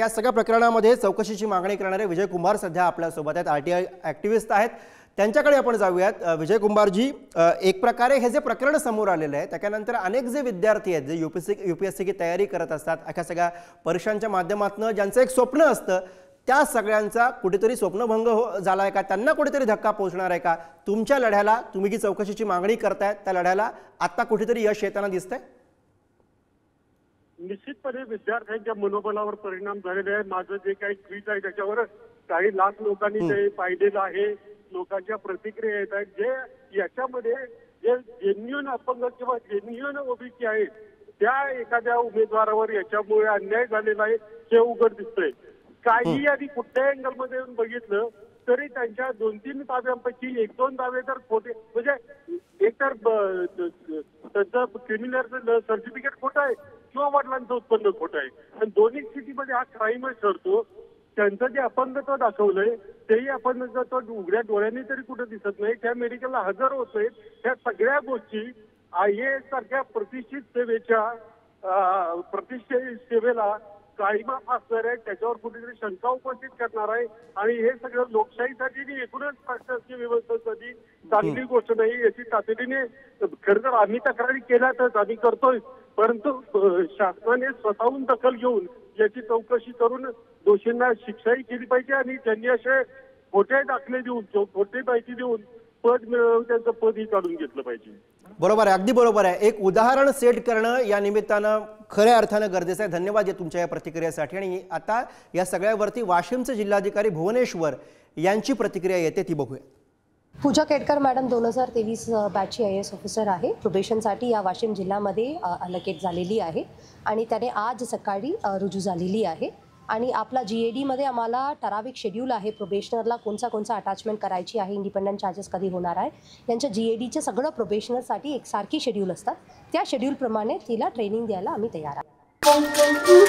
या सगळ्या प्रकरणामध्ये चौकशीची मागणी करणारे विजय कुंभार सध्या आपल्यासोबत आहेत, आरटीआय ॲक्टिव्हिस्ट आहेत. त्यांच्याकडे आपण जाऊयात. विजय कुंभारजी, एक प्रकारे हे जे प्रकरण समोर आलेलं आहे त्याच्यानंतर अनेक जे विद्यार्थी आहेत जे यूपीएससी की तयारी करत असतात, अशा सगळ्या परीक्षांच्या माध्यमातून ज्यांचं एक स्वप्न असतं, त्या सगळ्यांचा कुठेतरी स्वप्नभंग झाला आहे का? त्यांना कुठेतरी धक्का पोहोचणार आहे का? तुमच्या लढ्याला, तुम्ही जी चौकशीची मागणी करतायत त्या लढ्याला आता कुठेतरी यश येताना दिसतंय? निश्चितपणे विद्यार्थ्यांच्या मनोबलावर परिणाम झालेले आहे. माझं जे काही ट्विट आहे त्याच्यावर काही लाख लोकांनी ते पाहिलेलं आहे. लोकांच्या प्रतिक्रिया येत आहेत. जे याच्यामध्ये जे जेन्युइन अपंग किंवा जेन्युइन ओबीसी आहेत त्या एखाद्या उमेदवारावर याच्यामुळे अन्याय झालेला आहे हे उघड दिसतंय. काही आणि कुठल्याही अँगलमध्ये येऊन बघितलं तरी त्यांच्या 2-3 दाव्यांपैकी 1-2 दावे तर खोटे, म्हणजे एकतर त्यांचं क्रिमिनल सर्टिफिकेट खोटं आहे किंवा वडिलांचं उत्पन्न खोटं आहे. आणि दोन्ही स्थितीमध्ये हा क्राईमच ठरतो. त्यांचं जे अपंगत्व दाखवलंय तेही अपंगत्व उघड्या डोळ्यांनी तरी कुठं दिसत नाही. त्या मेडिकलला हजर होतोय. त्या सगळ्या गोष्टी IAS सारख्या प्रतिष्ठित सेवेला काळीमा फासणार आहे. त्याच्यावर कुठेतरी शंका उपस्थित करणार आहे. आणि हे सगळं लोकशाहीसाठी आणि एकूणच राष्ट्राची व्यवस्थेसाठी चांगली गोष्ट नाही. याची तातडीने खरं तर आम्ही तक्रारी केल्यातच, आम्ही करतोय, परंतु शासनाने स्वतःहून दखल घेऊन याची चौकशी करून दोषींना शिक्षाही केली पाहिजे. आणि त्यांनी असे खोटे दाखले देऊन, खोटी माहिती देऊन पद मिळवून त्यांचं पदही काढून घेतलं पाहिजे. बरोबर आहे, अगदी बरोबर आहे. एक उदाहरण सेट करणं या निमित्तानं खऱ्या अर्थानं गरजेचं आहे. धन्यवाद या तुमच्या या प्रतिक्रियेसाठी. आणि आता या सगळ्यावरती वाशिमचे जिल्हाधिकारी भुवनेश्वर यांची प्रतिक्रिया येते, ती बघूया. पूजा केटकर मॅडम 2023 बॅचची IAS ऑफिसर आहे. प्रोबेशनसाठी या वाशिम जिल्ह्यामध्ये अलोकेट झालेली आहे आणि त्याने आज सकाळी रुजू झालेली आहे. आणि आपला GAD मध्ये आम्हाला ठराविक शेड्यूल आहे. प्रोबेशनरला कोणचा अटॅचमेंट करायची आहे, इंडिपेंडंट चार्जेस कधी होणार आहे, यांच्या GADचे सगळं प्रोबेशनरसाठी एकसारखी शेड्यूल असतात. त्या शेड्यूलप्रमाणे तिला ट्रेनिंग द्यायला आम्ही तयार आहोत.